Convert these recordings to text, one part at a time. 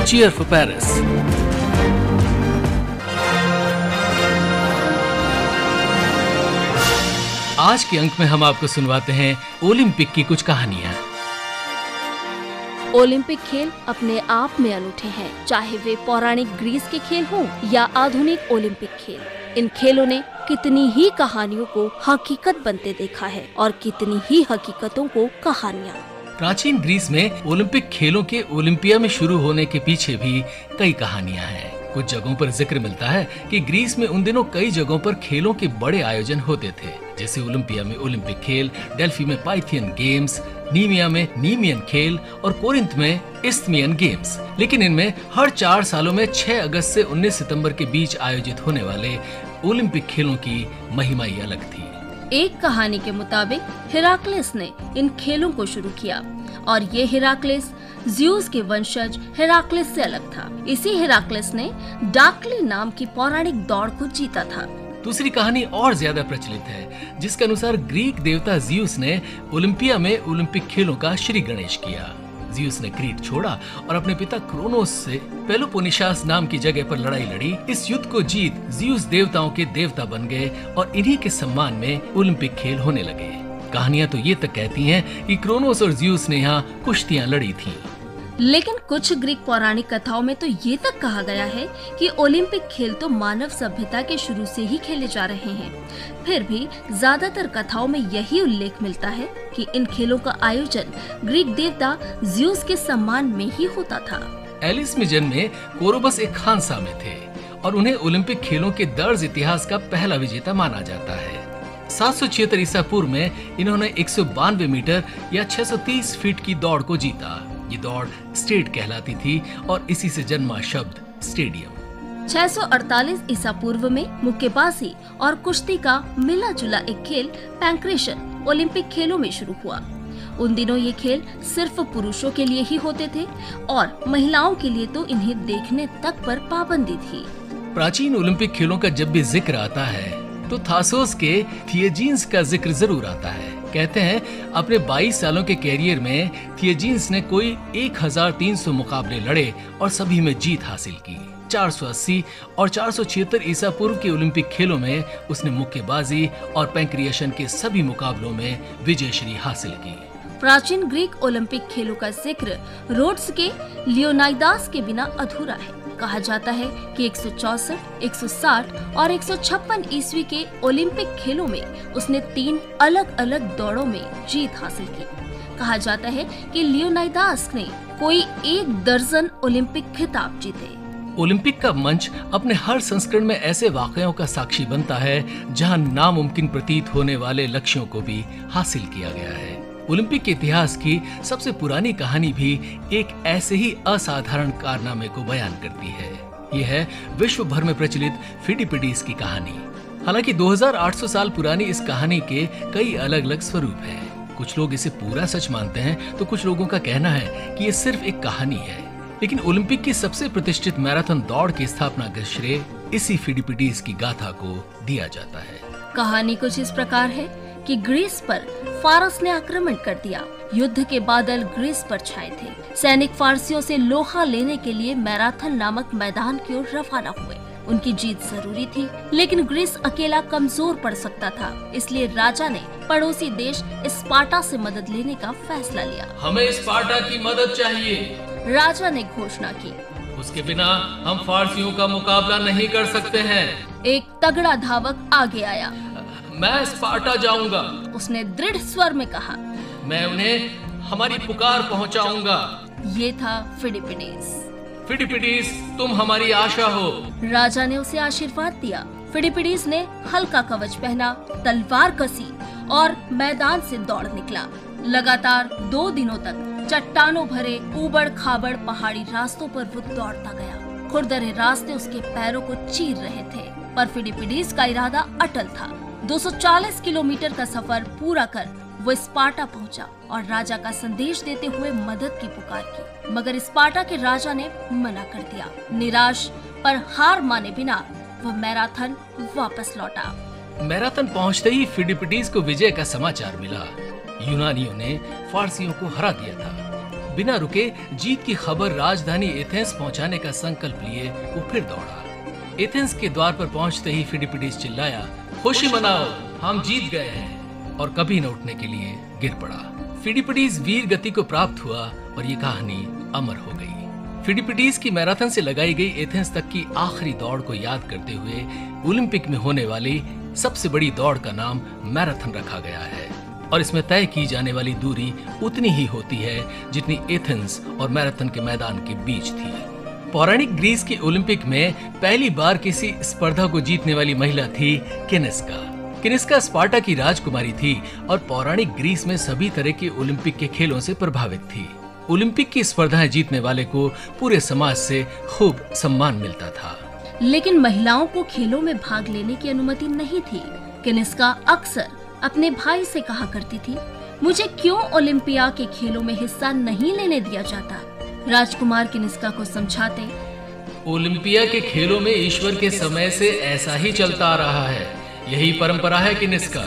Cheer for Paris. आज के अंक में हम आपको सुनवाते हैं ओलंपिक की कुछ कहानियां। ओलंपिक खेल अपने आप में अनूठे हैं, चाहे वे पौराणिक ग्रीस के खेल हों या आधुनिक ओलंपिक खेल। इन खेलों ने कितनी ही कहानियों को हकीकत बनते देखा है और कितनी ही हकीकतों को कहानियाँ। प्राचीन ग्रीस में ओलंपिक खेलों के ओलंपिया में शुरू होने के पीछे भी कई कहानियां हैं। कुछ जगहों पर जिक्र मिलता है कि ग्रीस में उन दिनों कई जगहों पर खेलों के बड़े आयोजन होते थे, जैसे ओलंपिया में ओलंपिक खेल, डेल्फी में पाइथियन गेम्स, नीमिया में नीमियन खेल और कोरिंथ में इस्थमियन गेम्स। लेकिन इनमें हर 4 सालों में 6 अगस्त से 19 सितंबर के बीच आयोजित होने वाले ओलंपिक खेलों की महिमा ही अलग थी। एक कहानी के मुताबिक हेराक्लिस ने इन खेलों को शुरू किया और ये हेराक्लिस ज़्यूस के वंशज हेराक्लिस से अलग था। इसी हेराक्लिस ने डाकली नाम की पौराणिक दौड़ को जीता था। दूसरी कहानी और ज्यादा प्रचलित है, जिसके अनुसार ग्रीक देवता ज़्यूस ने ओलंपिया में ओलंपिक खेलों का श्री गणेश किया। ज़्यूस ने क्रीट छोड़ा और अपने पिता क्रोनोस से पेलोपोनेशास नाम की जगह पर लड़ाई लड़ी। इस युद्ध को जीत ज़्यूस देवताओं के देवता बन गए और इन्हीं के सम्मान में ओलंपिक खेल होने लगे। कहानियां तो ये तक कहती हैं कि क्रोनोस और ज़्यूस ने यहाँ कुश्तियां लड़ी थीं। लेकिन कुछ ग्रीक पौराणिक कथाओं में तो ये तक कहा गया है कि ओलंपिक खेल तो मानव सभ्यता के शुरू से ही खेले जा रहे हैं। फिर भी ज्यादातर कथाओं में यही उल्लेख मिलता है कि इन खेलों का आयोजन ग्रीक देवता ज़्यूस के सम्मान में ही होता था। एलिस में जन्मे कोरोबस एक खानसा में थे और उन्हें ओलंपिक खेलों के दर्ज इतिहास का पहला विजेता माना जाता है। 776 ईसा पूर्व में इन्होंने 192 मीटर या 630 फीट की दौड़ को जीता। ये दौड़ स्टेट कहलाती थी और इसी से जन्मा शब्द स्टेडियम। 648 ईसा पूर्व में मुक्केबाजी और कुश्ती का मिला जुला एक खेल पैंक्रेशन ओलंपिक खेलों में शुरू हुआ। उन दिनों ये खेल सिर्फ पुरुषों के लिए ही होते थे और महिलाओं के लिए तो इन्हें देखने तक पर पाबंदी थी। प्राचीन ओलंपिक खेलों का जब भी जिक्र आता है तो थासोस के थिएजीन्स का जिक्र जरूर आता है। कहते हैं अपने 22 सालों के कैरियर में थिएजीन्स ने कोई 1300 मुकाबले लड़े और सभी में जीत हासिल की। 480 और 476 ईसा पूर्व के ओलंपिक खेलों में उसने मुक्केबाजी और पैंक्रिएशन के सभी मुकाबलों में विजयश्री हासिल की। प्राचीन ग्रीक ओलंपिक खेलों का जिक्र रोड्स के लियोनाइदास के बिना अधूरा है। कहा जाता है कि 164, 160 और 156 ईस्वी के ओलंपिक खेलों में उसने 3 अलग अलग दौड़ों में जीत हासिल की। कहा जाता है कि लियोनाइदास ने कोई 1 दर्जन ओलंपिक खिताब जीते। ओलंपिक का मंच अपने हर संस्करण में ऐसे वाकयों का साक्षी बनता है जहां नामुमकिन प्रतीत होने वाले लक्ष्यों को भी हासिल किया गया है। ओलंपिक के इतिहास की सबसे पुरानी कहानी भी एक ऐसे ही असाधारण कारनामे को बयान करती है। यह है विश्व भर में प्रचलित फिडिपिडीस की कहानी। हालांकि 2800 साल पुरानी इस कहानी के कई अलग अलग स्वरूप हैं। कुछ लोग इसे पूरा सच मानते हैं तो कुछ लोगों का कहना है कि ये सिर्फ एक कहानी है। लेकिन ओलंपिक की सबसे प्रतिष्ठित मैराथन दौड़ की स्थापना का श्रेय इसी फिडिपिडीस की गाथा को दिया जाता है। कहानी कुछ इस प्रकार है कि ग्रीस पर फारस ने आक्रमण कर दिया। युद्ध के बादल ग्रीस पर छाए थे। सैनिक फारसियों से लोहा लेने के लिए मैराथन नामक मैदान की ओर रवाना हुए। उनकी जीत जरूरी थी, लेकिन ग्रीस अकेला कमजोर पड़ सकता था। इसलिए राजा ने पड़ोसी देश स्पार्टा से मदद लेने का फैसला लिया। हमें स्पार्टा की मदद चाहिए, राजा ने घोषणा की। उसके बिना हम फारसियों का मुकाबला नहीं कर सकते हैं। एक तगड़ा धावक आगे आया। मैं स्पार्टा जाऊंगा, उसने दृढ़ स्वर में कहा। मैं उन्हें हमारी पुकार पहुंचाऊंगा। ये था फिडिपिडीस। फिडिपिडीस, तुम हमारी आशा हो। राजा ने उसे आशीर्वाद दिया। फिडिपिडीस ने हल्का कवच पहना, तलवार कसी और मैदान से दौड़ निकला। लगातार 2 दिनों तक चट्टानों भरे ऊबड़ खाबड़ पहाड़ी रास्तों पर वो दौड़ता गया। खुरदरे रास्ते उसके पैरों को चीर रहे थे, पर फिडिपिडीस का इरादा अटल था। 240 किलोमीटर का सफर पूरा कर वो स्पार्टा पहुंचा और राजा का संदेश देते हुए मदद की पुकार की, मगर स्पार्टा के राजा ने मना कर दिया। निराश पर हार माने बिना वह मैराथन वापस लौटा। मैराथन पहुंचते ही फिडिपिडीस को विजय का समाचार मिला। यूनानियों ने फारसियों को हरा दिया था। बिना रुके जीत की खबर राजधानी एथेंस पहुंचाने का संकल्प लिए वो फिर दौड़ा। एथेंस के द्वार पर पहुंचते ही फिलिपिडीज चिल्लाया, खुशी मनाओ, हम जीत गए हैं, और कभी न उठने के लिए गिर पड़ा। फिलिपिडीज वीर गति को प्राप्त हुआ और ये कहानी अमर हो गई। फिलिपिडीज की मैराथन से लगाई गई एथेंस तक की आखिरी दौड़ को याद करते हुए ओलंपिक में होने वाली सबसे बड़ी दौड़ का नाम मैराथन रखा गया है, और इसमें तय की जाने वाली दूरी उतनी ही होती है जितनी एथेंस और मैराथन के मैदान के बीच थी। पौराणिक ग्रीस के ओलंपिक में पहली बार किसी स्पर्धा को जीतने वाली महिला थी किनिस्का। किनिस्का स्पार्टा की राजकुमारी थी और पौराणिक ग्रीस में सभी तरह के ओलंपिक के खेलों से प्रभावित थी। ओलंपिक की स्पर्धाएं जीतने वाले को पूरे समाज से खूब सम्मान मिलता था। लेकिन महिलाओं को खेलों में भाग लेने की अनुमति नहीं थी। किनिस्का अक्सर अपने भाई से कहा करती थी, मुझे क्यों ओलंपिया के खेलों में हिस्सा नहीं लेने दिया जाता। राजकुमार किनिस्का को समझाते, ओलंपिया के खेलों में ईश्वर के समय से ऐसा ही चलता आ रहा है, यही परंपरा है किनिस्का।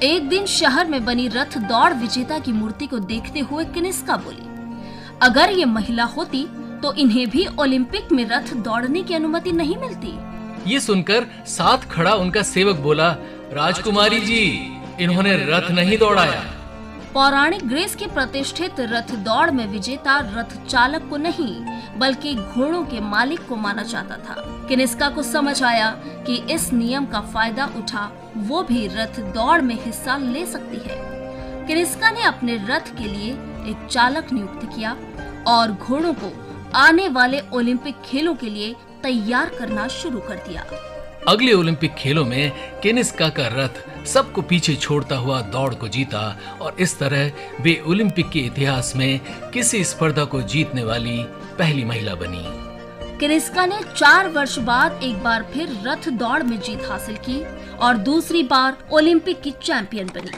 एक दिन शहर में बनी रथ दौड़ विजेता की मूर्ति को देखते हुए किनिस्का बोली, अगर ये महिला होती तो इन्हें भी ओलंपिक में रथ दौड़ने की अनुमति नहीं मिलती। ये सुनकर साथ खड़ा उनका सेवक बोला, राजकुमारी जी, इन्होंने रथ नहीं दौड़ाया। पौराणिक ग्रीस की प्रतिष्ठित रथ दौड़ में विजेता रथ चालक को नहीं बल्कि घोड़ों के मालिक को माना जाता था। किनिस्का को समझ आया कि इस नियम का फायदा उठा वो भी रथ दौड़ में हिस्सा ले सकती है। किनिस्का ने अपने रथ के लिए एक चालक नियुक्त किया और घोड़ों को आने वाले ओलंपिक खेलों के लिए तैयार करना शुरू कर दिया। अगले ओलंपिक खेलों में किनिस्का का रथ सबको पीछे छोड़ता हुआ दौड़ को जीता और इस तरह वे ओलंपिक के इतिहास में किसी स्पर्धा को जीतने वाली पहली महिला बनी। किनिस्का ने 4 वर्ष बाद एक बार फिर रथ दौड़ में जीत हासिल की और दूसरी बार ओलंपिक की चैंपियन बनी।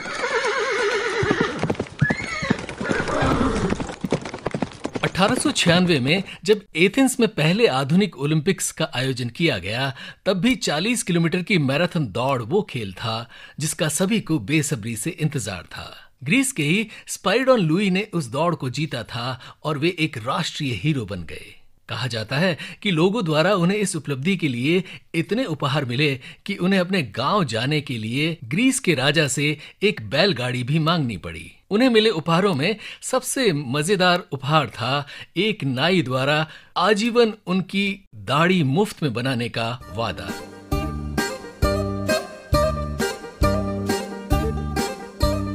1896 में जब एथेंस में पहले आधुनिक ओलंपिक्स का आयोजन किया गया, तब भी 40 किलोमीटर की मैराथन दौड़ वो खेल था जिसका सभी को बेसब्री से इंतजार था। ग्रीस के ही स्पाइरिडोन लुई ने उस दौड़ को जीता था और वे एक राष्ट्रीय हीरो बन गए। कहा जाता है कि लोगों द्वारा उन्हें इस उपलब्धि के लिए इतने उपहार मिले कि उन्हें अपने गांव जाने के लिए ग्रीस के राजा से एक बैलगाड़ी भी मांगनी पड़ी। उन्हें मिले उपहारों में सबसे मजेदार उपहार था एक नाई द्वारा आजीवन उनकी दाढ़ी मुफ्त में बनाने का वादा।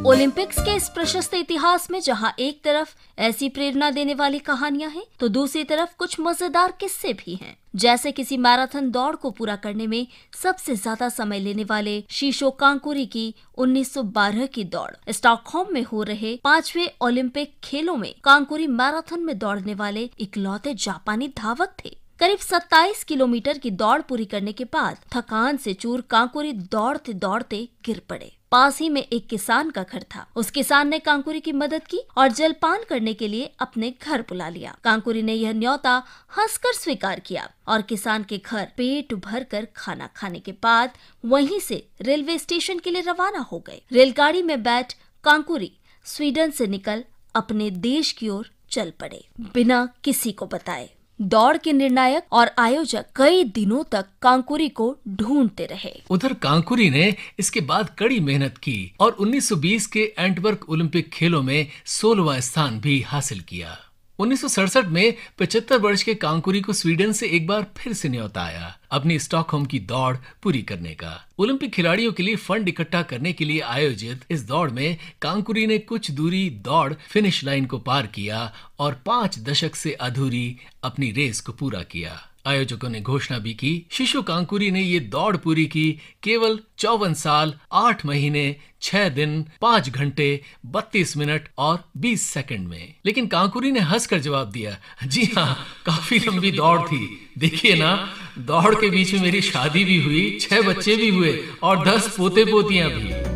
ओलंपिक्स के इस प्रशस्त इतिहास में जहां एक तरफ ऐसी प्रेरणा देने वाली कहानियां हैं, तो दूसरी तरफ कुछ मजेदार किस्से भी हैं। जैसे किसी मैराथन दौड़ को पूरा करने में सबसे ज्यादा समय लेने वाले शीशो कांकुरी की 1912 की दौड़। स्टॉकहोम में हो रहे 5वें ओलंपिक खेलों में कांकुरी मैराथन में दौड़ने वाले इकलौते जापानी धावक थे। करीब 27 किलोमीटर की दौड़ पूरी करने के बाद थकान से चूर कांकुरी दौड़ते दौड़ते गिर पड़े। पास ही में एक किसान का घर था। उस किसान ने कांकुरी की मदद की और जलपान करने के लिए अपने घर बुला लिया। कांकुरी ने यह न्योता हंसकर स्वीकार किया और किसान के घर पेट भर कर खाना खाने के बाद वहीं से रेलवे स्टेशन के लिए रवाना हो गए। रेलगाड़ी में बैठ कांकुरी स्वीडन से निकल अपने देश की ओर चल पड़े, बिना किसी को बताए। दौड़ के निर्णायक और आयोजक कई दिनों तक कांकुरी को ढूंढते रहे। उधर कांकुरी ने इसके बाद कड़ी मेहनत की और 1920 के एंटवर्प ओलंपिक खेलों में 16वां स्थान भी हासिल किया। 1967 में 75 वर्ष के कांकुरी को स्वीडन से एक बार फिर से न्योता आया अपनी स्टॉकहोम की दौड़ पूरी करने का। ओलंपिक खिलाड़ियों के लिए फंड इकट्ठा करने के लिए आयोजित इस दौड़ में कांकुरी ने कुछ दूरी दौड़ फिनिश लाइन को पार किया और 5 दशक से अधूरी अपनी रेस को पूरा किया। आयोजकों ने घोषणा भी की, शीशो कांकुरी ने ये दौड़ पूरी की केवल 54 साल 8 महीने 6 दिन 5 घंटे 32 मिनट और 20 सेकंड में। लेकिन कांकुरी ने हंसकर जवाब दिया, जी हाँ, काफी लंबी दौड़ थी। देखिए ना, दौड़ के बीच में मेरी शादी भी हुई, 6 बच्चे भी हुए और 10 पोते पोतियां भी।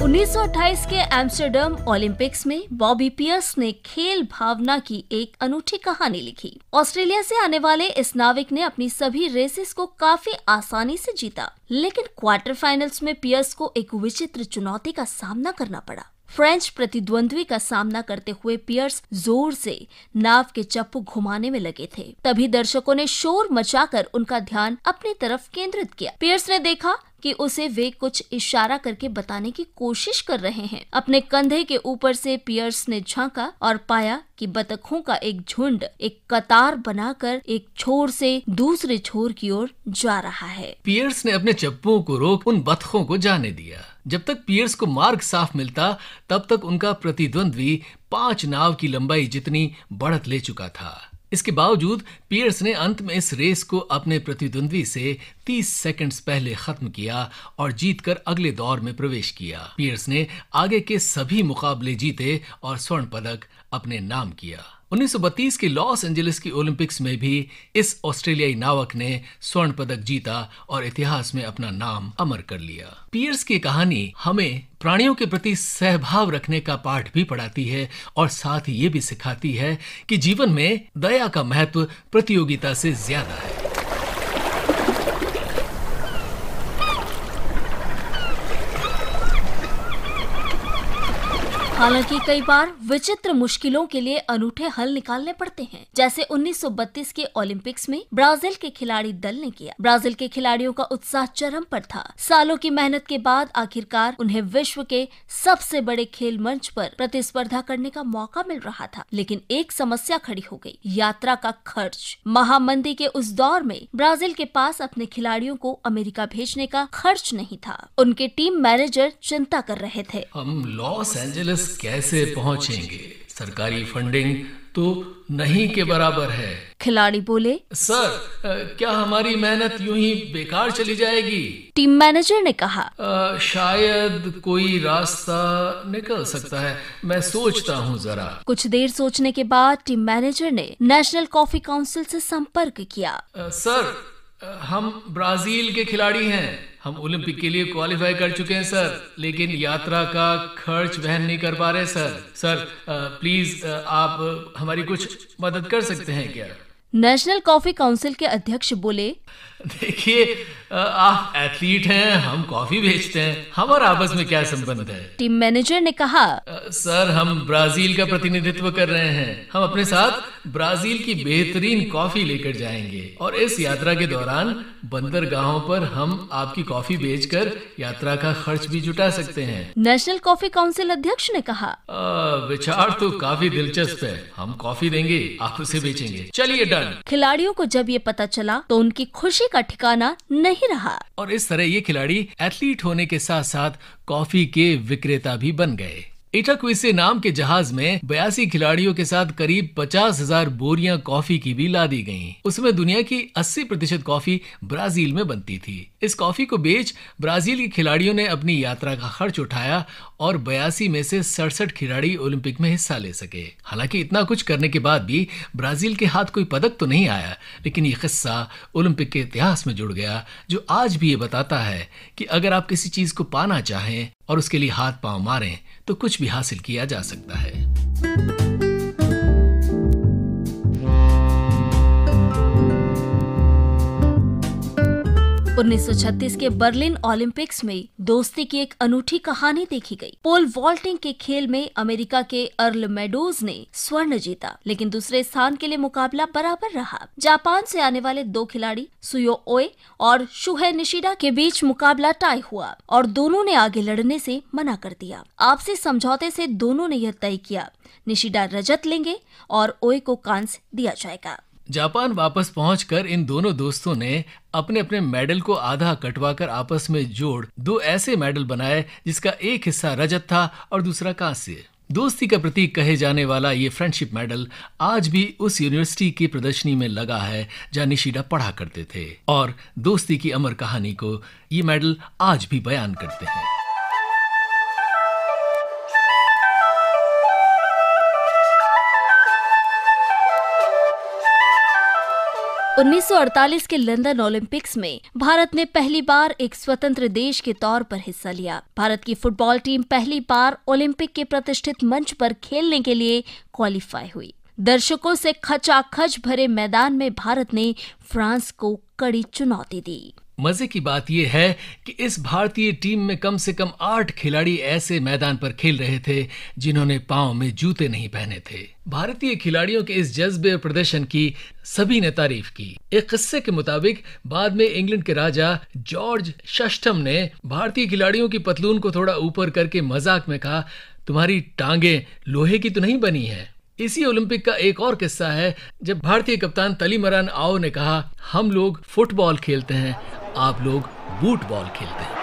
1928 के एम्स्टर्डम ओलंपिक्स में बॉबी पियर्स ने खेल भावना की एक अनूठी कहानी लिखी। ऑस्ट्रेलिया से आने वाले इस नाविक ने अपनी सभी रेसेस को काफी आसानी से जीता, लेकिन क्वार्टर फाइनल्स में पियर्स को एक विचित्र चुनौती का सामना करना पड़ा। फ्रेंच प्रतिद्वंद्वी का सामना करते हुए पियर्स जोर से नाव के चप्पू घुमाने में लगे थे। तभी दर्शकों ने शोर मचाकर उनका ध्यान अपनी तरफ केंद्रित किया। पियर्स ने देखा कि उसे वे कुछ इशारा करके बताने की कोशिश कर रहे हैं। अपने कंधे के ऊपर से पियर्स ने झांका और पाया कि बतखों का एक झुंड एक कतार बनाकर एक छोर से दूसरे छोर की ओर जा रहा है। पियर्स ने अपने चप्पुओं को रोक उन बतखों को जाने दिया। जब तक पियर्स को मार्ग साफ मिलता, तब तक उनका प्रतिद्वंद्वी 5 नाव की लंबाई जितनी बढ़त ले चुका था। इसके बावजूद पियर्स ने अंत में इस रेस को अपने प्रतिद्वंद्वी से 30 सेकंड्स पहले खत्म किया और जीतकर अगले दौर में प्रवेश किया। पियर्स ने आगे के सभी मुकाबले जीते और स्वर्ण पदक अपने नाम किया। 1932 के लॉस एंजलिस की ओलंपिक्स में भी इस ऑस्ट्रेलियाई नावक ने स्वर्ण पदक जीता और इतिहास में अपना नाम अमर कर लिया। पियर्स की कहानी हमें प्राणियों के प्रति सहभाव रखने का पाठ भी पढ़ाती है और साथ ही ये भी सिखाती है कि जीवन में दया का महत्व प्रतियोगिता से ज्यादा है। हालांकि कई बार विचित्र मुश्किलों के लिए अनूठे हल निकालने पड़ते हैं, जैसे 1932 के ओलंपिक्स में ब्राजील के खिलाड़ी दल ने किया। ब्राजील के खिलाड़ियों का उत्साह चरम पर था। सालों की मेहनत के बाद आखिरकार उन्हें विश्व के सबसे बड़े खेल मंच पर प्रतिस्पर्धा करने का मौका मिल रहा था, लेकिन एक समस्या खड़ी हो गई, यात्रा का खर्च। महामंदी के उस दौर में ब्राजील के पास अपने खिलाड़ियों को अमेरिका भेजने का खर्च नहीं था। उनके टीम मैनेजर चिंता कर रहे थे। हम लॉस एंजलिस कैसे पहुंचेंगे? सरकारी फंडिंग तो नहीं के बराबर है। खिलाड़ी बोले, सर क्या हमारी मेहनत यूं ही बेकार चली जाएगी? टीम मैनेजर ने कहा, शायद कोई रास्ता निकल सकता है, मैं सोचता हूँ जरा। कुछ देर सोचने के बाद टीम मैनेजर ने नेशनल कॉफी काउंसिल से संपर्क किया। सर हम ब्राजील के खिलाड़ी हैं, हम ओलंपिक के लिए क्वालिफाई कर चुके हैं सर, लेकिन यात्रा का खर्च वहन नहीं कर पा रहे सर। प्लीज आप हमारी कुछ मदद कर सकते हैं क्या? नेशनल कॉफी काउंसिल के अध्यक्ष बोले, देखिए आप एथलीट हैं, हम कॉफी बेचते हैं, हमारा आपस में क्या संबंध है? टीम मैनेजर ने कहा, सर हम ब्राजील का प्रतिनिधित्व कर रहे हैं, हम अपने साथ ब्राजील की बेहतरीन कॉफी लेकर जाएंगे और इस यात्रा के दौरान बंदरगाहों पर हम आपकी कॉफी बेचकर यात्रा का खर्च भी जुटा सकते हैं। नेशनल कॉफी काउंसिल अध्यक्ष ने कहा, विचार तो काफी दिलचस्प है, हम कॉफी देंगे, आप उसे बेचेंगे, चलिए डन। खिलाड़ियों को जब ये पता चला तो उनकी खुशी का ठिकाना नहीं रहा और इस तरह ये खिलाड़ी एथलीट होने के साथ साथ कॉफी के विक्रेता भी बन गए। इटाक्विसे नाम के जहाज में 82 खिलाड़ियों के साथ करीब 50,000 बोरियां कॉफी की भी लादी गईं। उसमें दुनिया की 80% कॉफी ब्राजील में बनती थी। इस कॉफी को बेच ब्राजील के खिलाड़ियों ने अपनी यात्रा का खर्च उठाया और 82 में से 67 खिलाड़ी ओलंपिक में हिस्सा ले सके। हालांकि इतना कुछ करने के बाद भी ब्राजील के हाथ कोई पदक तो नहीं आया, लेकिन ये किस्सा ओलंपिक के इतिहास में जुड़ गया, जो आज भी ये बताता है कि अगर आप किसी चीज को पाना चाहें और उसके लिए हाथ पांव मारें तो कुछ भी हासिल किया जा सकता है। 1936 के बर्लिन ओलंपिक्स में दोस्ती की एक अनूठी कहानी देखी गई। पोल वॉल्टिंग के खेल में अमेरिका के अर्ल मेडोज ने स्वर्ण जीता, लेकिन दूसरे स्थान के लिए मुकाबला बराबर रहा। जापान से आने वाले 2 खिलाड़ी सुयो ओए और शुहे निशिदा के बीच मुकाबला टाई हुआ और दोनों ने आगे लड़ने से मना कर दिया। आपसी समझौते से दोनों ने यह तय किया, निशिदा रजत लेंगे और ओए को कांस्य दिया जाएगा। जापान वापस पहुंचकर इन दोनों दोस्तों ने अपने अपने मेडल को आधा कटवाकर आपस में जोड़ 2 ऐसे मेडल बनाए जिसका एक हिस्सा रजत था और दूसरा कांस्य। दोस्ती का प्रतीक कहे जाने वाला ये फ्रेंडशिप मेडल आज भी उस यूनिवर्सिटी की प्रदर्शनी में लगा है जहां निशिदा पढ़ा करते थे और दोस्ती की अमर कहानी को ये मेडल आज भी बयान करते हैं। 1948 के लंदन ओलंपिक्स में भारत ने पहली बार एक स्वतंत्र देश के तौर पर हिस्सा लिया। भारत की फुटबॉल टीम पहली बार ओलंपिक के प्रतिष्ठित मंच पर खेलने के लिए क्वालिफाई हुई। दर्शकों से खचाखच भरे मैदान में भारत ने फ्रांस को कड़ी चुनौती दी। मजे की बात यह है कि इस भारतीय टीम में कम से कम 8 खिलाड़ी ऐसे मैदान पर खेल रहे थे जिन्होंने पांव में जूते नहीं पहने थे। भारतीय खिलाड़ियों के इस जज्बे और प्रदर्शन की सभी ने तारीफ की। एक किस्से के मुताबिक बाद में इंग्लैंड के राजा जॉर्ज षष्ठम ने भारतीय खिलाड़ियों की पतलून को थोड़ा ऊपर करके मजाक में कहा, तुम्हारी टांगे लोहे की तो नहीं बनी है। इसी ओलंपिक का एक और किस्सा है जब भारतीय कप्तान तलीमरन आओ ने कहा, हम लोग फुटबॉल खेलते हैं, आप लोग बूट बॉल खेलते हैं।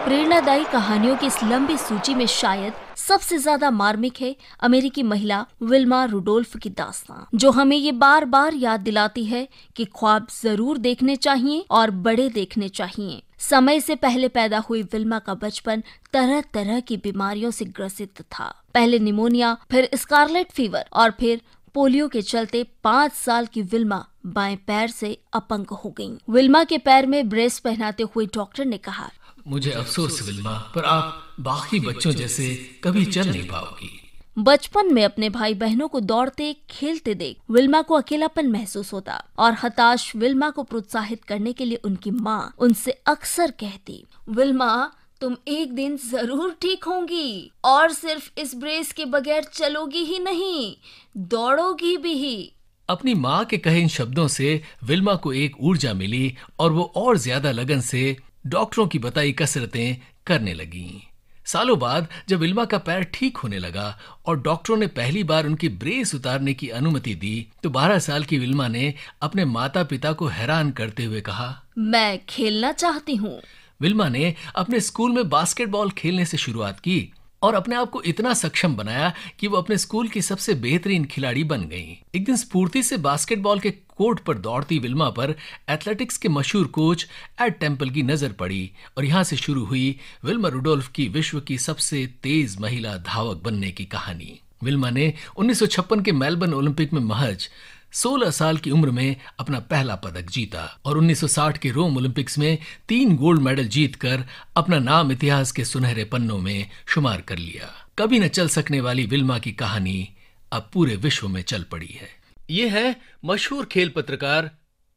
प्रेरणादायी कहानियों की इस लंबी सूची में शायद सबसे ज्यादा मार्मिक है अमेरिकी महिला विल्मा रुडोल्फ की दास्तां, जो हमें ये बार बार याद दिलाती है कि ख्वाब जरूर देखने चाहिए और बड़े देखने चाहिए। समय से पहले पैदा हुई विल्मा का बचपन तरह तरह की बीमारियों से ग्रसित था। पहले निमोनिया, फिर स्कारलेट फीवर और फिर पोलियो के चलते 5 साल की विल्मा बाएं पैर से अपंग हो गईं। विल्मा के पैर में ब्रेस पहनाते हुए डॉक्टर ने कहा, मुझे अफसोस विल्मा, पर आप बाकी बच्चों जैसे कभी चल नहीं पाओगी। बचपन में अपने भाई बहनों को दौड़ते खेलते देख विल्मा को अकेलापन महसूस होता और हताश विल्मा को प्रोत्साहित करने के लिए उनकी माँ उनसे अक्सर कहती, विल्मा तुम एक दिन जरूर ठीक होंगी और सिर्फ इस ब्रेस के बगैर चलोगी ही नहीं, दौड़ोगी भी ही। अपनी माँ के कहे इन शब्दों से विल्मा को एक ऊर्जा मिली और वो और ज्यादा लगन से डॉक्टरों की बताई कसरतें करने लगी। सालों बाद जब विल्मा का पैर ठीक होने लगा और डॉक्टरों ने पहली बार उनकी ब्रेस उतारने की अनुमति दी तो 12 साल की विल्मा ने अपने माता पिता को हैरान करते हुए कहा, मैं खेलना चाहती हूँ। विल्मा ने अपने स्कूल में बास्केटबॉल खेलने से शुरुआत की और अपने आप को इतना सक्षम बनाया कि वो अपने स्कूल की सबसे बेहतरीन खिलाड़ी बन गई। एक दिन स्फूर्ति से बास्केटबॉल के कोर्ट पर दौड़ती विल्मा पर एथलेटिक्स के मशहूर कोच एड टेम्पल की नजर पड़ी और यहाँ से शुरू हुई विल्मा रुडोल्फ की विश्व की सबसे तेज महिला धावक बनने की कहानी। विल्मा ने 1956 के मेलबर्न ओलंपिक में महज 16 साल की उम्र में अपना पहला पदक जीता और 1960 के रोम ओलंपिक्स में 3 गोल्ड मेडल जीतकर अपना नाम इतिहास के सुनहरे पन्नों में शुमार कर लिया। कभी न चल सकने वाली विल्मा की कहानी अब पूरे विश्व में चल पड़ी है। ये है मशहूर खेल पत्रकार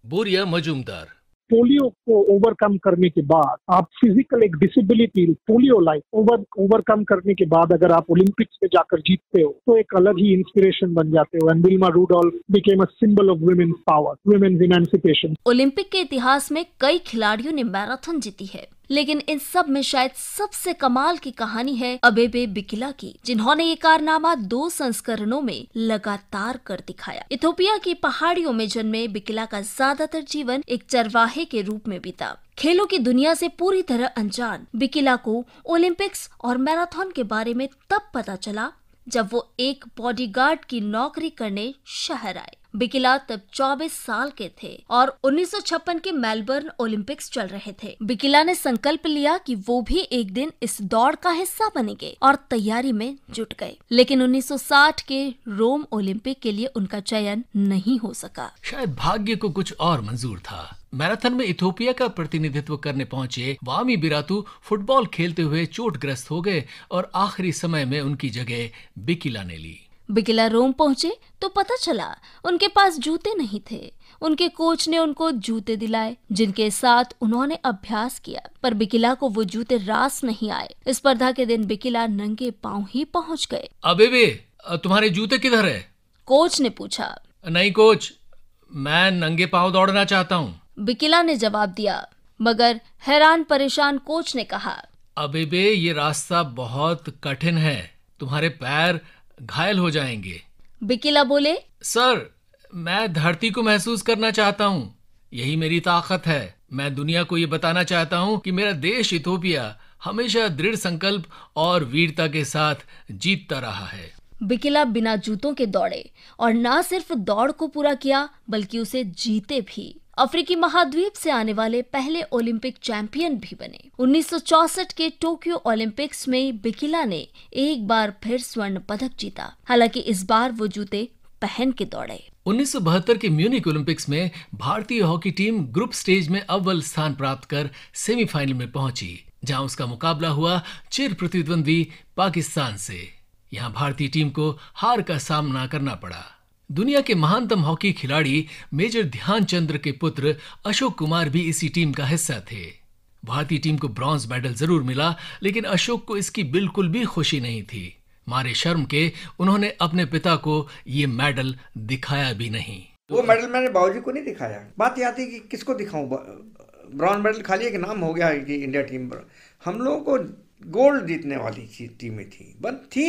बोरिया मजूमदार। पोलियो को ओवरकम करने के बाद आप फिजिकल एक डिसेबिलिटी पोलियो लाइफ ओवरकम करने के बाद अगर आप ओलंपिक्स में जाकर जीतते हो तो एक अलग ही इंस्पिरेशन बन जाते हो। And Wilma Rudolph became a symbol of women's power, women's emancipation. Olympic के इतिहास में कई खिलाड़ियों ने मैराथन जीती है, लेकिन इन सब में शायद सबसे कमाल की कहानी है अबेबे बिकिला की, जिन्होंने ये कारनामा 2 संस्करणों में लगातार कर दिखाया। इथोपिया की पहाड़ियों में जन्मे बिकिला का ज्यादातर जीवन एक चरवाहे के रूप में बीता। खेलों की दुनिया से पूरी तरह अनजान बिकिला को ओलंपिक्स और मैराथन के बारे में तब पता चला जब वो एक बॉडीगार्ड की नौकरी करने शहर आए। बिकिला तब 24 साल के थे और 1956 के मेलबर्न ओलंपिक्स चल रहे थे। बिकिला ने संकल्प लिया कि वो भी एक दिन इस दौड़ का हिस्सा बनेंगे और तैयारी में जुट गए। लेकिन 1960 के रोम ओलंपिक के लिए उनका चयन नहीं हो सका। शायद भाग्य को कुछ और मंजूर था। मैराथन में इथोपिया का प्रतिनिधित्व करने पहुंचे वामी बिरातू फुटबॉल खेलते हुए चोटग्रस्त हो गए और आखिरी समय में उनकी जगह बिकिला ने ली। बिकिला रोम पहुंचे तो पता चला उनके पास जूते नहीं थे। उनके कोच ने उनको जूते दिलाए जिनके साथ उन्होंने अभ्यास किया, पर बिकिला को वो जूते रास नहीं आए। स्पर्धा के दिन बिकिला नंगे पांव ही पहुंच गए। अबेबे, तुम्हारे जूते किधर है? कोच ने पूछा। नहीं कोच, मैं नंगे पांव दौड़ना चाहता हूँ, बिकिला ने जवाब दिया। मगर हैरान परेशान कोच ने कहा, अबेबे ये रास्ता बहुत कठिन है, तुम्हारे पैर घायल हो जाएंगे। बिकिला बोले, सर मैं धरती को महसूस करना चाहता हूँ, यही मेरी ताकत है। मैं दुनिया को ये बताना चाहता हूँ कि मेरा देश इथोपिया हमेशा दृढ़ संकल्प और वीरता के साथ जीतता रहा है। बिकिला बिना जूतों के दौड़े और न सिर्फ दौड़ को पूरा किया बल्कि उसे जीते भी। अफ्रीकी महाद्वीप से आने वाले पहले ओलंपिक चैंपियन भी बने। 1964 के टोक्यो ओलंपिक्स में बिकिला ने एक बार फिर स्वर्ण पदक जीता। हालांकि इस बार वो जूते पहन के दौड़े। 1972 के म्यूनिक ओलंपिक्स में भारतीय हॉकी टीम ग्रुप स्टेज में अव्वल स्थान प्राप्त कर सेमीफाइनल में पहुंची, जहां उसका मुकाबला हुआ चिर प्रतिद्वंदी पाकिस्तान से। यहां भारतीय टीम को हार का सामना करना पड़ा। दुनिया के महानतम हॉकी खिलाड़ी मेजर ध्यानचंद के पुत्र अशोक कुमार भी इसी टीम का हिस्सा थे। भारतीय टीम को ब्रॉन्ज मेडल जरूर मिला, लेकिन अशोक को इसकी बिल्कुल भी खुशी नहीं थी। मारे शर्म के उन्होंने अपने पिता को ये मेडल दिखाया भी नहीं। वो मेडल मैंने बाबूजी को नहीं दिखाया। बात ये आती है कि किसको दिखाऊं। ब्रॉन्ज मेडल खाली एक नाम हो गया कि इंडिया टीम पर। हम लोगों को गोल्ड जीतने वाली टीमें थी, बस थी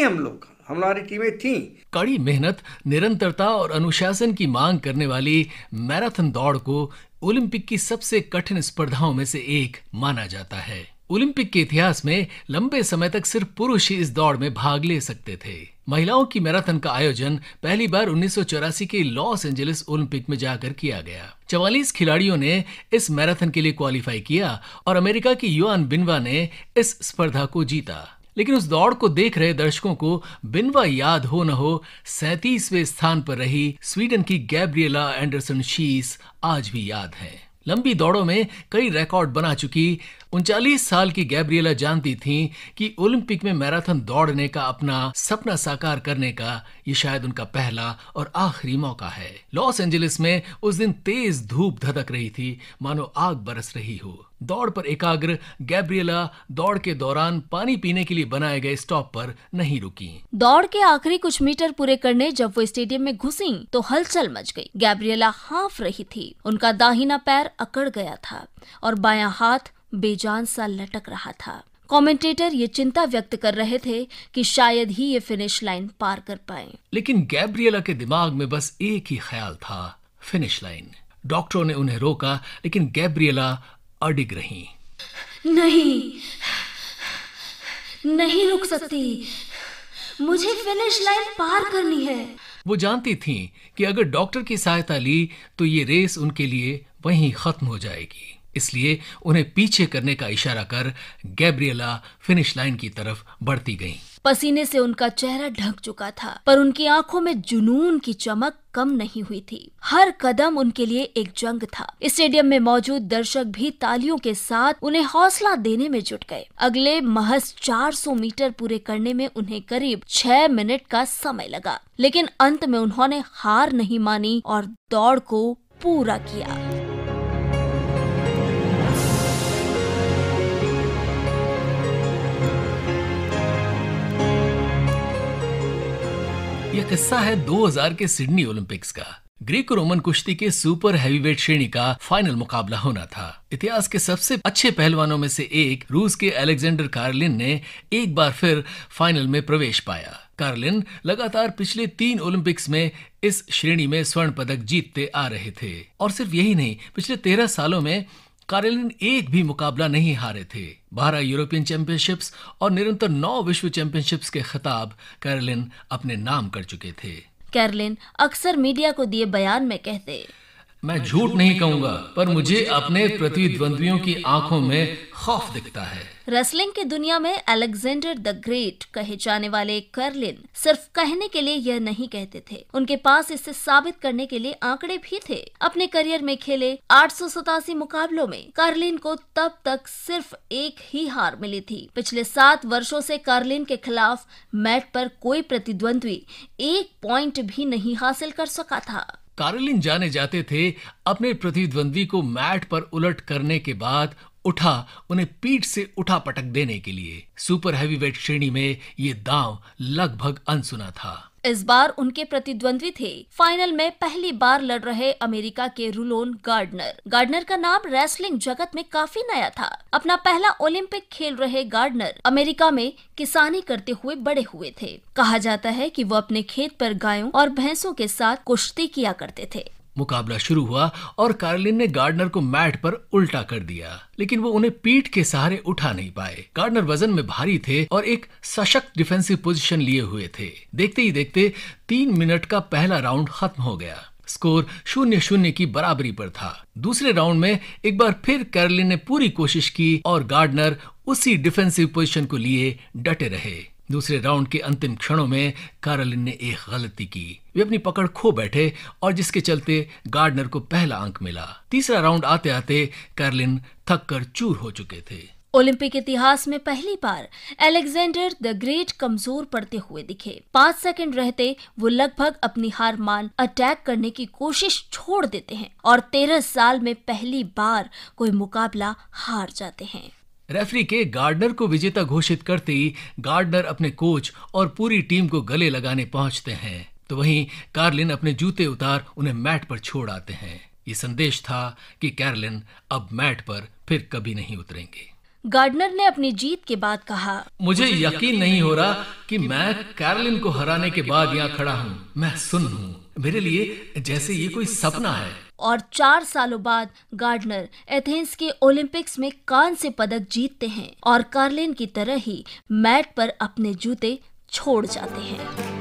हमारी टीमें थी। कड़ी मेहनत, निरंतरता और अनुशासन की मांग करने वाली मैराथन दौड़ को ओलंपिक की सबसे कठिन स्पर्धाओं में से एक माना जाता है। ओलंपिक के इतिहास में लंबे समय तक सिर्फ पुरुष ही इस दौड़ में भाग ले सकते थे। महिलाओं की मैराथन का आयोजन पहली बार 1984 के लॉस एंजलिस ओलंपिक में जाकर किया गया। 44 खिलाड़ियों ने इस मैराथन के लिए क्वालिफाई किया और अमेरिका की योआन बिनवा ने इस स्पर्धा को जीता। लेकिन उस दौड़ को देख रहे दर्शकों को बिनवा याद हो न हो 37वें स्थान पर रही स्वीडन की गैब्रिएला एंडरसन शीस आज भी याद है। लंबी दौड़ों में कई रिकॉर्ड बना चुकी 39 साल की गैब्रिएला जानती थीं कि ओलंपिक में मैराथन दौड़ने का अपना सपना साकार करने का ये शायद उनका पहला और आखिरी मौका है। लॉस एंजलिस में उस दिन तेज धूप धधक रही थी, मानो आग बरस रही हो। दौड़ पर एकाग्र गैब्रिएला दौड़ के दौरान पानी पीने के लिए बनाए गए स्टॉप पर नहीं रुकी। दौड़ के आखिरी कुछ मीटर पूरे करने जब वो स्टेडियम में घुसी तो हलचल मच गई। गैब्रिएला हाँफ रही थी, उनका दाहिना पैर अकड़ गया था और बायां हाथ बेजान सा लटक रहा था। कमेंटेटर ये चिंता व्यक्त कर रहे थे कि शायद ही ये फिनिश लाइन पार कर पाए। लेकिन गैब्रिएला के दिमाग में बस एक ही ख्याल था, फिनिश लाइन। डॉक्टरों ने उन्हें रोका, लेकिन गैब्रिएला अडिग रही। नहीं रुक सकती, मुझे फिनिश लाइन पार करनी है। वो जानती थीं कि अगर डॉक्टर की सहायता ली तो ये रेस उनके लिए वहीं खत्म हो जाएगी। इसलिए उन्हें पीछे करने का इशारा कर गैब्रिएला फिनिश लाइन की तरफ बढ़ती गईं। पसीने से उनका चेहरा ढक चुका था, पर उनकी आंखों में जुनून की चमक कम नहीं हुई थी। हर कदम उनके लिए एक जंग था। स्टेडियम में मौजूद दर्शक भी तालियों के साथ उन्हें हौसला देने में जुट गए। अगले महज 400 मीटर पूरे करने में उन्हें करीब 6 मिनट का समय लगा, लेकिन अंत में उन्होंने हार नहीं मानी और दौड़ को पूरा किया। यह किस्सा है 2000 के सिडनी ओलंपिक्स का। ग्रीको रोमन कुश्ती के सुपर हैवीवेट श्रेणी का फाइनल मुकाबला होना था। इतिहास के सबसे अच्छे पहलवानों में से एक रूस के अलेक्जेंडर कार्लिन ने एक बार फिर फाइनल में प्रवेश पाया। कार्लिन लगातार पिछले 3 ओलंपिक्स में इस श्रेणी में स्वर्ण पदक जीतते आ रहे थे, और सिर्फ यही नहीं, पिछले 13 सालों में कार्लिन एक भी मुकाबला नहीं हारे थे। 12 यूरोपियन चैंपियनशिप्स और निरंतर 9 विश्व चैंपियनशिप्स के खिताब कार्लिन अपने नाम कर चुके थे। कार्लिन अक्सर मीडिया को दिए बयान में कहते, मैं झूठ नहीं कहूंगा, पर मुझे अपने प्रतिद्वंदियों की आंखों में खौफ दिखता है। रेसलिंग की दुनिया में अलेक्जेंडर द ग्रेट कहे जाने वाले कार्लिन सिर्फ कहने के लिए यह नहीं कहते थे, उनके पास इसे साबित करने के लिए आंकड़े भी थे। अपने करियर में खेले 887 मुकाबलों में कार्लिन को तब तक सिर्फ एक ही हार मिली थी। पिछले 7 वर्षों से कार्लिन के खिलाफ मैट पर कोई प्रतिद्वंदी 1 पॉइंट भी नहीं हासिल कर सका था। कार्लिन जाने जाते थे अपने प्रतिद्वंदी को मैट पर उलट करने के बाद उन्हें पीठ से उठा पटक देने के लिए। सुपर हैवीवेट श्रेणी में ये दांव लगभग अनसुना था। इस बार उनके प्रतिद्वंदी थे फाइनल में पहली बार लड़ रहे अमेरिका के रूलोन गार्डनर। गार्डनर का नाम रेसलिंग जगत में काफी नया था। अपना पहला ओलंपिक खेल रहे गार्डनर अमेरिका में किसानी करते हुए बड़े हुए थे। कहा जाता है कि वो अपने खेत पर गायों और भैंसों के साथ कुश्ती किया करते थे। मुकाबला शुरू हुआ और कार्लिन ने गार्डनर को मैट पर उल्टा कर दिया, लेकिन वो उन्हें पीठ के सहारे उठा नहीं पाए। गार्डनर वजन में भारी थे और एक सशक्त डिफेंसिव पोजीशन लिए हुए थे। देखते ही देखते 3 मिनट का पहला राउंड खत्म हो गया। स्कोर 0-0 की बराबरी पर था। दूसरे राउंड में एक बार फिर कैरोलिन ने पूरी कोशिश की और गार्डनर उसी डिफेंसिव पोजीशन को लिए डटे रहे। दूसरे राउंड के अंतिम क्षणों में कैरोलिन ने एक गलती की। वे अपनी पकड़ खो बैठे और जिसके चलते गार्डनर को पहला अंक मिला। तीसरा राउंड आते आते कैरोलिन थक कर चूर हो चुके थे। ओलंपिक इतिहास में पहली बार अलेक्जेंडर द ग्रेट कमजोर पड़ते हुए दिखे। 5 सेकंड रहते वो लगभग अपनी हार मान अटैक करने की कोशिश छोड़ देते हैं और 13 साल में पहली बार कोई मुकाबला हार जाते हैं। रेफरी के गार्डनर को विजेता घोषित करते ही गार्डनर अपने कोच और पूरी टीम को गले लगाने पहुंचते हैं, तो वहीं कैरोलिन अपने जूते उतार उन्हें मैट पर छोड़ आते हैं। ये संदेश था कि कैरोलिन अब मैट पर फिर कभी नहीं उतरेंगे। गार्डनर ने अपनी जीत के बाद कहा, मुझे यकीन नहीं हो रहा कि मैं कैरोलिन को हराने के बाद यहाँ खड़ा हूँ। मैं सुन्न हूँ, मेरे लिए जैसे ये कोई सपना है। और 4 सालों बाद गार्डनर एथेंस के ओलंपिक्स में कांस्य पदक जीतते हैं और कैरोलिन की तरह ही मैट पर अपने जूते छोड़ जाते हैं।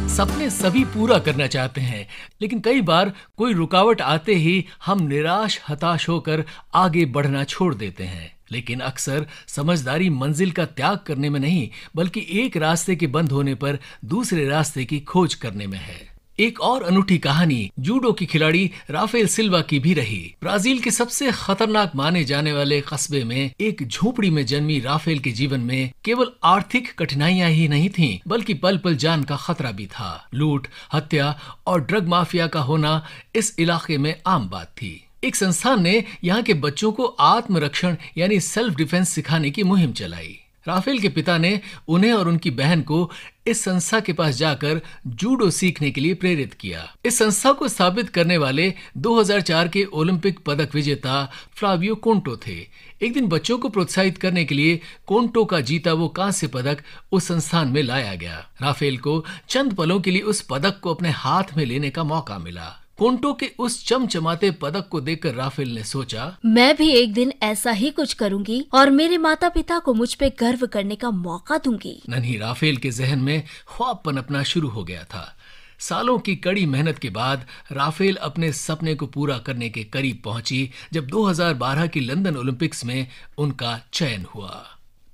सपने सभी पूरा करना चाहते हैं, लेकिन कई बार कोई रुकावट आते ही हम निराश हताश होकर आगे बढ़ना छोड़ देते हैं। लेकिन अक्सर समझदारी मंजिल का त्याग करने में नहीं, बल्कि एक रास्ते के बंद होने पर दूसरे रास्ते की खोज करने में है। एक और अनूठी कहानी जूडो की खिलाड़ी राफेल सिल्वा की भी रही। ब्राजील के सबसे खतरनाक माने जाने वाले कस्बे में एक झोपड़ी में जन्मी राफेल के जीवन में केवल आर्थिक कठिनाइयां ही नहीं थीं, बल्कि पल पल जान का खतरा भी था। लूट, हत्या और ड्रग माफिया का होना इस इलाके में आम बात थी। एक संस्थान ने यहाँ के बच्चों को आत्मरक्षण यानी सेल्फ डिफेंस सिखाने की मुहिम चलाई। राफेल के पिता ने उन्हें और उनकी बहन को इस संस्था के पास जाकर जूडो सीखने के लिए प्रेरित किया। इस संस्था को स्थापित करने वाले 2004 के ओलंपिक पदक विजेता फ्लावियो कोंटो थे। एक दिन बच्चों को प्रोत्साहित करने के लिए कोंटो का जीता वो कांस्य पदक उस संस्थान में लाया गया। राफेल को चंद पलों के लिए उस पदक को अपने हाथ में लेने का मौका मिला। कोंटो के उस चमचमाते पदक को देखकर राफेल ने सोचा, मैं भी एक दिन ऐसा ही कुछ करूंगी और मेरे माता पिता को मुझ पे गर्व करने का मौका दूंगी। नन्ही राफेल के जहन में ख्वाब पनपना शुरू हो गया था। सालों की कड़ी मेहनत के बाद राफेल अपने सपने को पूरा करने के करीब पहुंची जब 2012 की लंदन ओलंपिक्स में उनका चयन हुआ।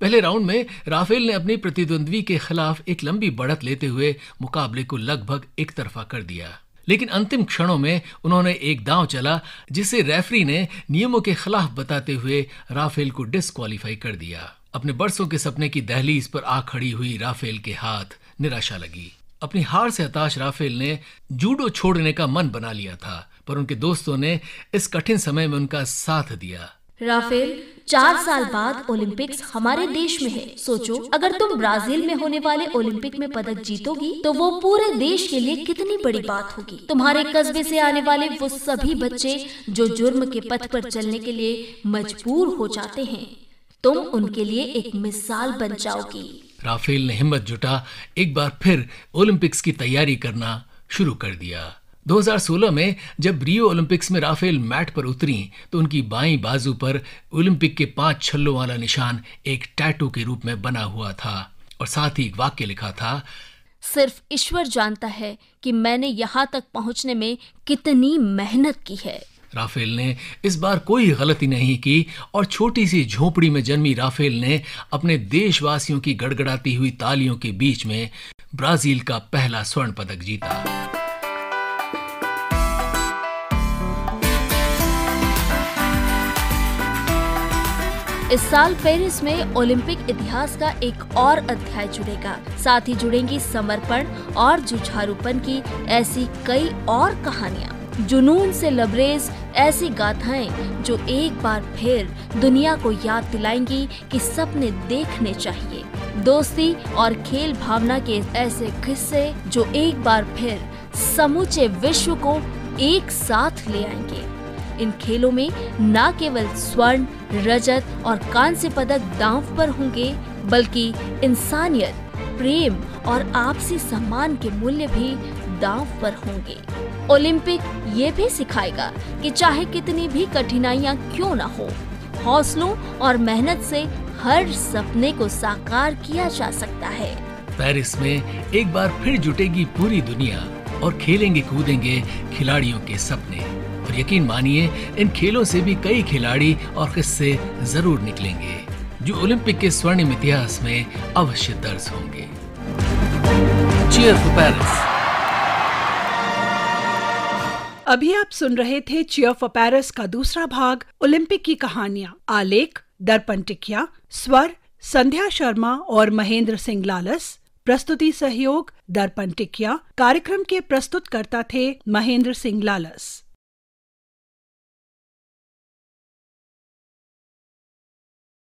पहले राउंड में राफेल ने अपने प्रतिद्वंद्वी के खिलाफ एक लंबी बढ़त लेते हुए मुकाबले को लगभग एक तरफा कर दिया, लेकिन अंतिम क्षणों में उन्होंने एक दांव चला जिसे रेफरी ने नियमों के खिलाफ बताते हुए राफेल को डिस्क्वालीफाई कर दिया। अपने बरसों के सपने की दहलीज पर आ खड़ी हुई राफेल के हाथ निराशा लगी। अपनी हार से हताश राफेल ने जूडो छोड़ने का मन बना लिया था, पर उनके दोस्तों ने इस कठिन समय में उनका साथ दिया। राफेल, 4 साल बाद ओलंपिक्स हमारे देश में है। सोचो, अगर तुम ब्राजील में होने वाले ओलंपिक में पदक जीतोगी तो वो पूरे देश के लिए कितनी बड़ी बात होगी। तुम्हारे कस्बे से आने वाले वो सभी बच्चे जो जुर्म के पथ पर चलने के लिए मजबूर हो जाते हैं, तुम उनके लिए एक मिसाल बन जाओगी। राफेल ने हिम्मत जुटा एक बार फिर ओलंपिक्स की तैयारी करना शुरू कर दिया। 2016 में जब रियो ओलंपिक्स में राफेल मैट पर उतरी तो उनकी बाईं बाजू पर ओलंपिक के 5 छल्लों वाला निशान एक टैटू के रूप में बना हुआ था और साथ ही एक वाक्य लिखा था, सिर्फ ईश्वर जानता है कि मैंने यहाँ तक पहुँचने में कितनी मेहनत की है। राफेल ने इस बार कोई गलती नहीं की और छोटी सी झोपड़ी में जन्मी राफेल ने अपने देशवासियों की गड़गड़ाती हुई तालियों के बीच में ब्राजील का पहला स्वर्ण पदक जीता। इस साल पेरिस में ओलंपिक इतिहास का एक और अध्याय जुड़ेगा। साथ ही जुड़ेंगी समर्पण और जुझारूपन की ऐसी कई और कहानियाँ, जुनून से लबरेज ऐसी गाथाएं जो एक बार फिर दुनिया को याद दिलाएंगी कि सपने देखने चाहिए। दोस्ती और खेल भावना के ऐसे किस्से जो एक बार फिर समूचे विश्व को एक साथ ले आएंगे। इन खेलों में न केवल स्वर्ण, रजत और कांस्य पदक दांव पर होंगे, बल्कि इंसानियत, प्रेम और आपसी सम्मान के मूल्य भी दांव पर होंगे। ओलंपिक ये भी सिखाएगा कि चाहे कितनी भी कठिनाइयां क्यों न हो, हौसलों और मेहनत से हर सपने को साकार किया जा सकता है। पेरिस में एक बार फिर जुटेगी पूरी दुनिया और खेलेंगे कूदेंगे खिलाड़ियों के सपने। और यकीन मानिए, इन खेलों से भी कई खिलाड़ी और किस्से जरूर निकलेंगे जो ओलंपिक के स्वर्णिम इतिहास में अवश्य दर्ज होंगे। Cheer for Paris. अभी आप सुन रहे थे चीयर फॉर पेरिस का दूसरा भाग, ओलंपिक की कहानियां। आलेख दर्पण टिकिया, स्वर संध्या शर्मा और महेंद्र सिंह लालस, प्रस्तुति सहयोग दर्पण टिकिया। कार्यक्रम के प्रस्तुतकर्ता थे महेंद्र सिंह लालस।